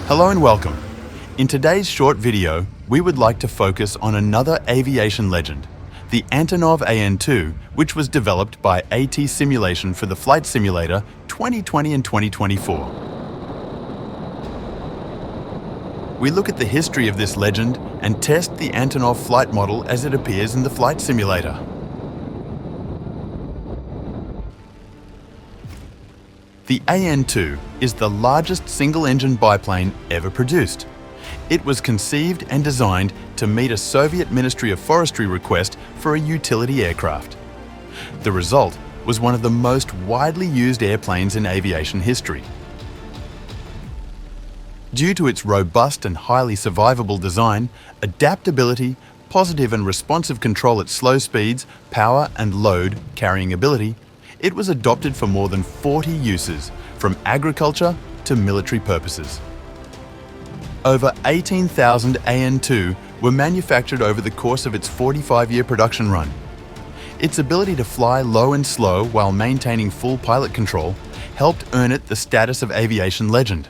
Hello and welcome. In today's short video, we would like to focus on another aviation legend, the Antonov AN2, which was developed by ATSimulation for the Flight Simulator 2020 and 2024. We look at the history of this legend and test the Antonov flight model as it appears in the Flight Simulator. The AN2 is the largest single-engine biplane ever produced. It was conceived and designed to meet a Soviet Ministry of Forestry request for a utility aircraft. The result was one of the most widely used airplanes in aviation history. Due to its robust and highly survivable design, adaptability, positive and responsive control at slow speeds, power and load carrying ability, it was adopted for more than 40 uses, from agriculture to military purposes. Over 18,000 AN2 were manufactured over the course of its 45-year production run. Its ability to fly low and slow while maintaining full pilot control helped earn it the status of aviation legend.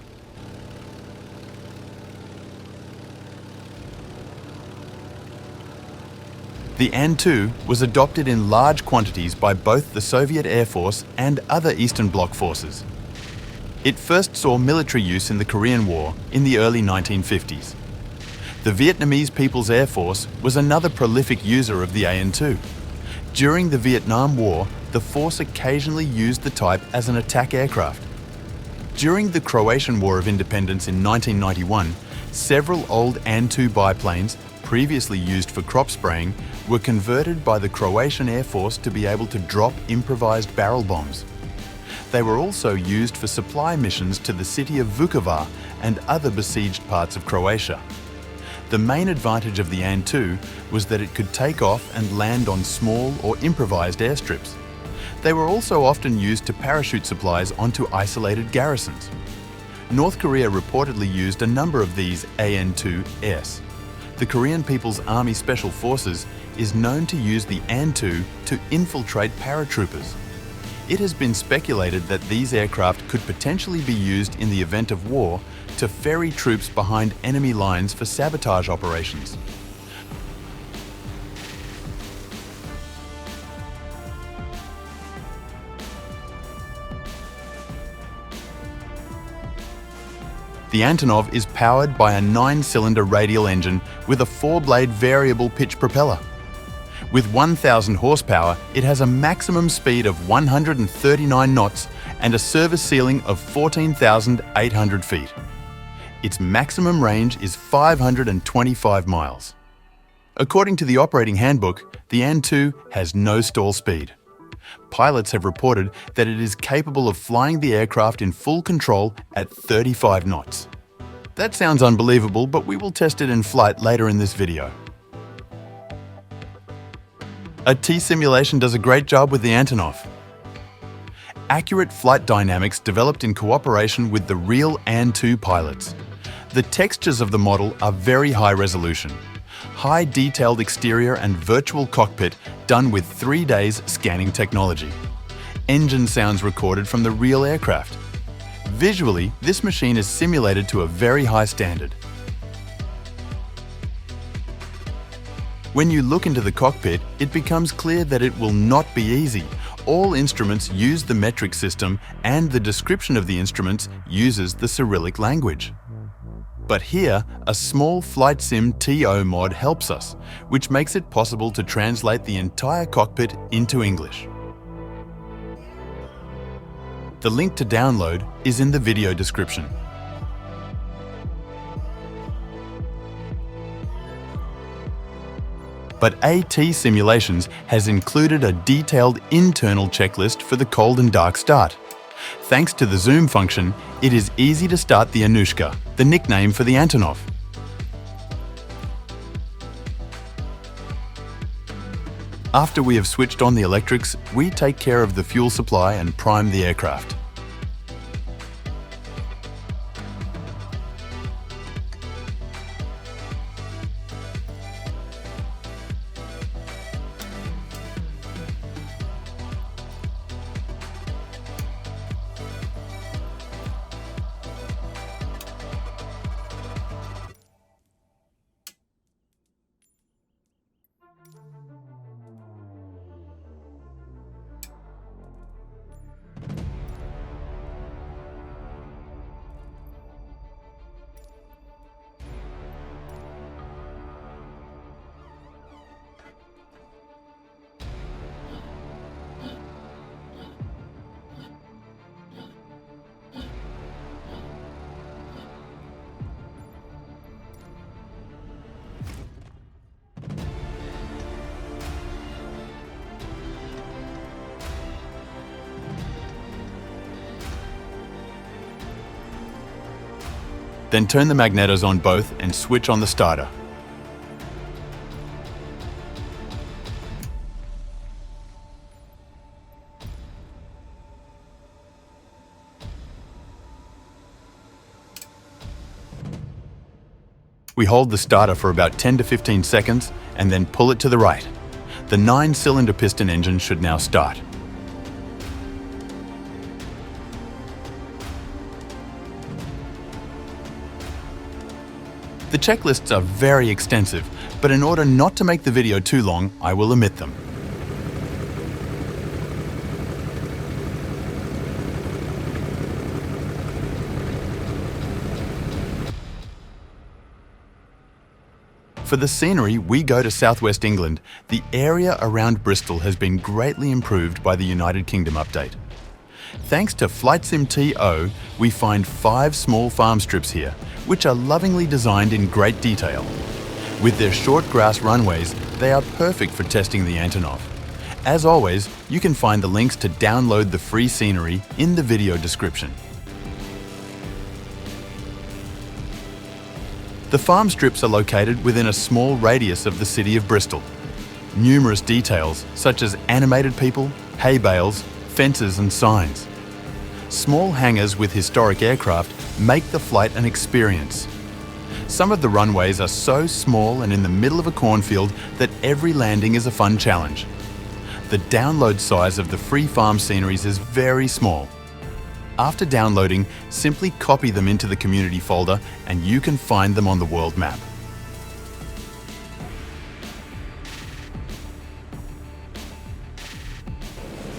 The AN2 was adopted in large quantities by both the Soviet Air Force and other Eastern Bloc forces. It first saw military use in the Korean War in the early 1950s. The Vietnamese People's Air Force was another prolific user of the AN2. During the Vietnam War, the force occasionally used the type as an attack aircraft. During the Croatian War of Independence in 1991, several old AN2 biplanes, previously used for crop spraying, were converted by the Croatian Air Force to be able to drop improvised barrel bombs. They were also used for supply missions to the city of Vukovar and other besieged parts of Croatia. The main advantage of the AN2 was that it could take off and land on small or improvised airstrips. They were also often used to parachute supplies onto isolated garrisons. North Korea reportedly used a number of these AN2S. The Korean People's Army Special Forces is known to use the AN2 to infiltrate paratroopers. It has been speculated that these aircraft could potentially be used in the event of war to ferry troops behind enemy lines for sabotage operations. The Antonov is powered by a 9-cylinder radial engine with a 4-blade variable pitch propeller. With 1,000 horsepower, it has a maximum speed of 139 knots and a service ceiling of 14,800 feet. Its maximum range is 525 miles. According to the operating handbook, the AN2 has no stall speed. Pilots have reported that it is capable of flying the aircraft in full control at 35 knots. That sounds unbelievable, but we will test it in flight later in this video. ATSimulation does a great job with the Antonov. Accurate flight dynamics developed in cooperation with the real AN2 pilots. The textures of the model are very high resolution. High detailed exterior and virtual cockpit done with 3 days scanning technology. Engine sounds recorded from the real aircraft. Visually, this machine is simulated to a very high standard. When you look into the cockpit, it becomes clear that it will not be easy. All instruments use the metric system and the description of the instruments uses the Cyrillic language. But here, a small flightsim.to mod helps us, which makes it possible to translate the entire cockpit into English. The link to download is in the video description. But ATSimulations has included a detailed internal checklist for the cold and dark start. Thanks to the zoom function, it is easy to start the Annushka, the nickname for the Antonov. After we have switched on the electrics, we take care of the fuel supply and prime the aircraft. Then turn the magnetos on both and switch on the starter. We hold the starter for about 10 to 15 seconds and then pull it to the right. The 9-cylinder piston engine should now start. The checklists are very extensive, but in order not to make the video too long, I will omit them. For the scenery, we go to southwest England. The area around Bristol has been greatly improved by the United Kingdom update. Thanks to flightsim.to, we find 5 small farm strips here, which are lovingly designed in great detail. With their short grass runways, they are perfect for testing the Antonov. As always, you can find the links to download the free scenery in the video description. The farm strips are located within a small radius of the city of Bristol. Numerous details, such as animated people, hay bales, fences and signs. Small hangars with historic aircraft make the flight an experience. Some of the runways are so small and in the middle of a cornfield that every landing is a fun challenge. The download size of the free farm sceneries is very small. After downloading, simply copy them into the community folder and you can find them on the world map.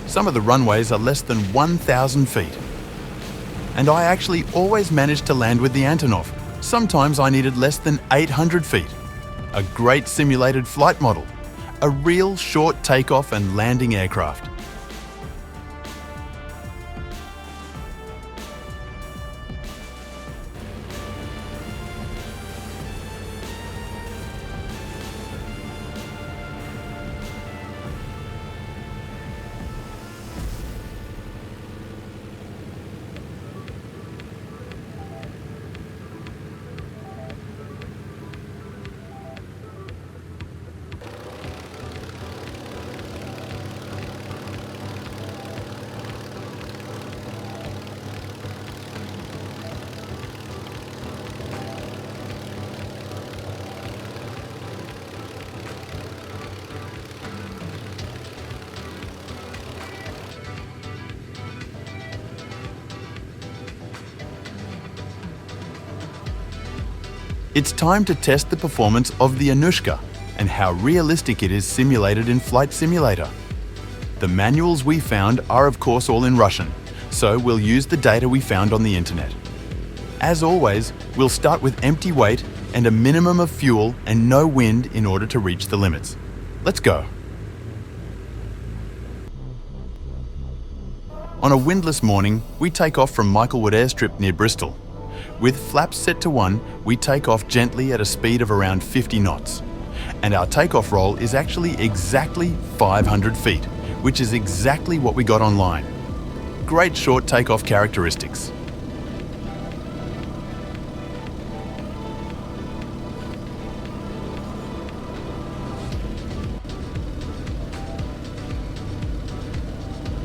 Some of the runways are less than 1,000 feet. And I actually always managed to land with the Antonov. Sometimes I needed less than 800 feet. A great simulated flight model. A real short takeoff and landing aircraft. It's time to test the performance of the Annushka and how realistic it is simulated in Flight Simulator. The manuals we found are of course all in Russian, so we'll use the data we found on the internet. As always, we'll start with empty weight and a minimum of fuel and no wind in order to reach the limits. Let's go. On a windless morning, we take off from Michaelwood Airstrip near Bristol. With flaps set to 1, we take off gently at a speed of around 50 knots. And our takeoff roll is actually exactly 500 feet, which is exactly what we got online. Great short takeoff characteristics.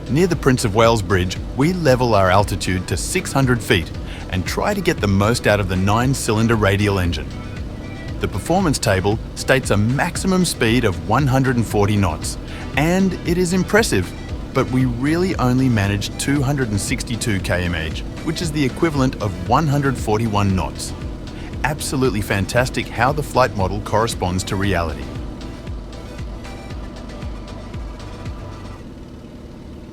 Near the Prince of Wales Bridge, we level our altitude to 600 feet and try to get the most out of the 9-cylinder radial engine. The performance table states a maximum speed of 140 knots, and it is impressive, but we really only managed 262 km/h, which is the equivalent of 141 knots. Absolutely fantastic how the flight model corresponds to reality.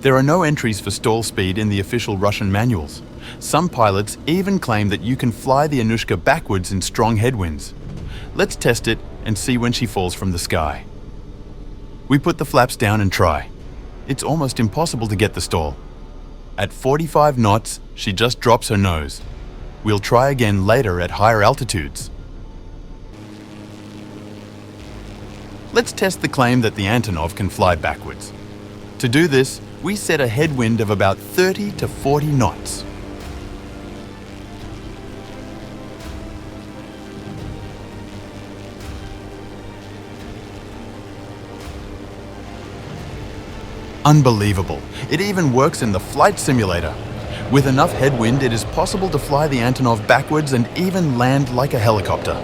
There are no entries for stall speed in the official Russian manuals. Some pilots even claim that you can fly the Annushka backwards in strong headwinds. Let's test it and see when she falls from the sky. We put the flaps down and try. It's almost impossible to get the stall. At 45 knots, she just drops her nose. We'll try again later at higher altitudes. Let's test the claim that the Antonov can fly backwards. To do this, we set a headwind of about 30 to 40 knots. Unbelievable. It even works in the flight simulator. With enough headwind, it is possible to fly the Antonov backwards and even land like a helicopter.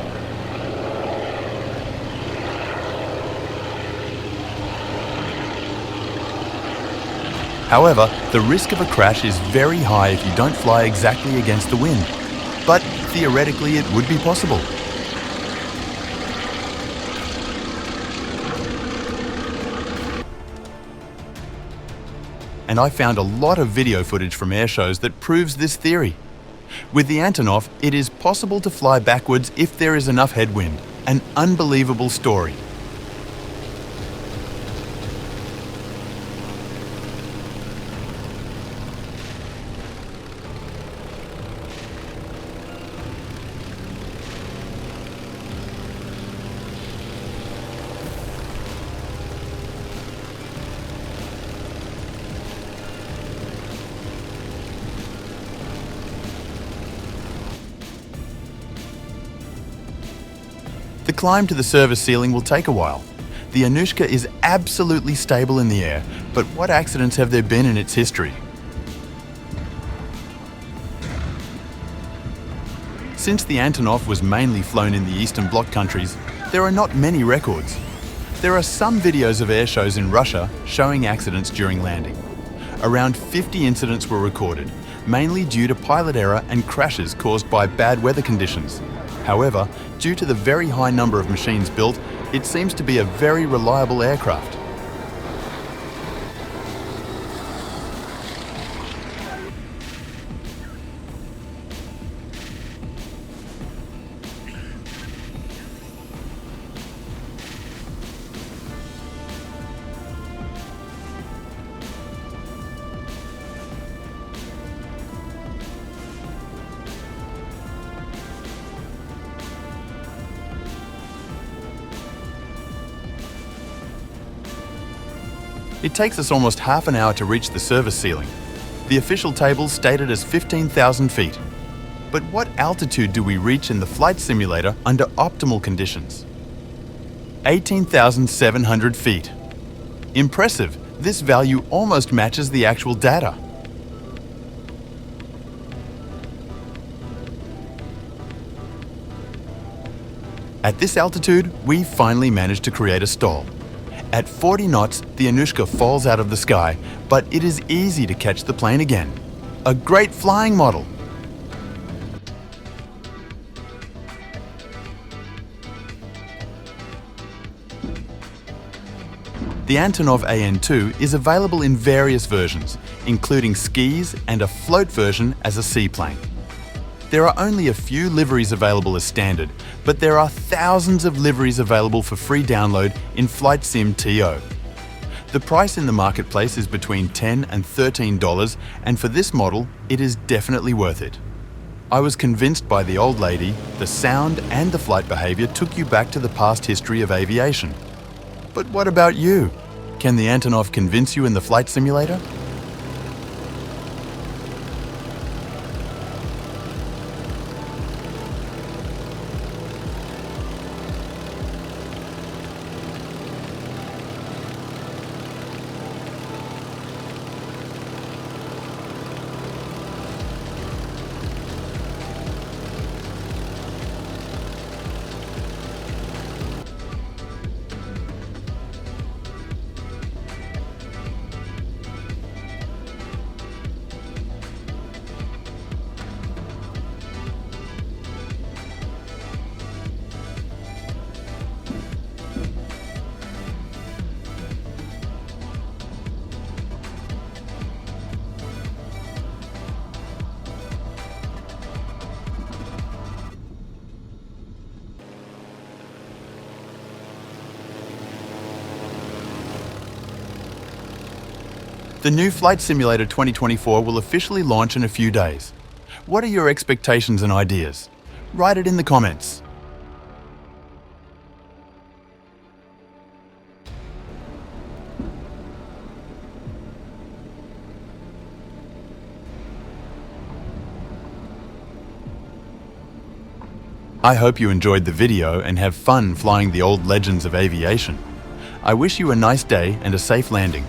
However, the risk of a crash is very high if you don't fly exactly against the wind. But theoretically, it would be possible. And I found a lot of video footage from air shows that proves this theory. With the Antonov, it is possible to fly backwards if there is enough headwind. An unbelievable story. The climb to the service ceiling will take a while. The Annushka is absolutely stable in the air, but what accidents have there been in its history? Since the Antonov was mainly flown in the Eastern Bloc countries, there are not many records. There are some videos of air shows in Russia showing accidents during landing. Around 50 incidents were recorded, mainly due to pilot error and crashes caused by bad weather conditions. However, due to the very high number of machines built, it seems to be a very reliable aircraft. It takes us almost half an hour to reach the service ceiling. The official tables state it as 15,000 feet. But what altitude do we reach in the flight simulator under optimal conditions? 18,700 feet. Impressive, this value almost matches the actual data. At this altitude, we finally managed to create a stall. At 40 knots, the Annushka falls out of the sky, but it is easy to catch the plane again. A great flying model. The Antonov AN2 is available in various versions, including skis and a float version as a seaplane. There are only a few liveries available as standard, but there are thousands of liveries available for free download in flightsim.to. The price in the marketplace is between $10 and $13, and for this model, it is definitely worth it. I was convinced by the old lady, the sound and the flight behavior took you back to the past history of aviation. But what about you? Can the Antonov convince you in the flight simulator? The new Flight Simulator 2024 will officially launch in a few days. What are your expectations and ideas? Write it in the comments. I hope you enjoyed the video and have fun flying the old legends of aviation. I wish you a nice day and a safe landing.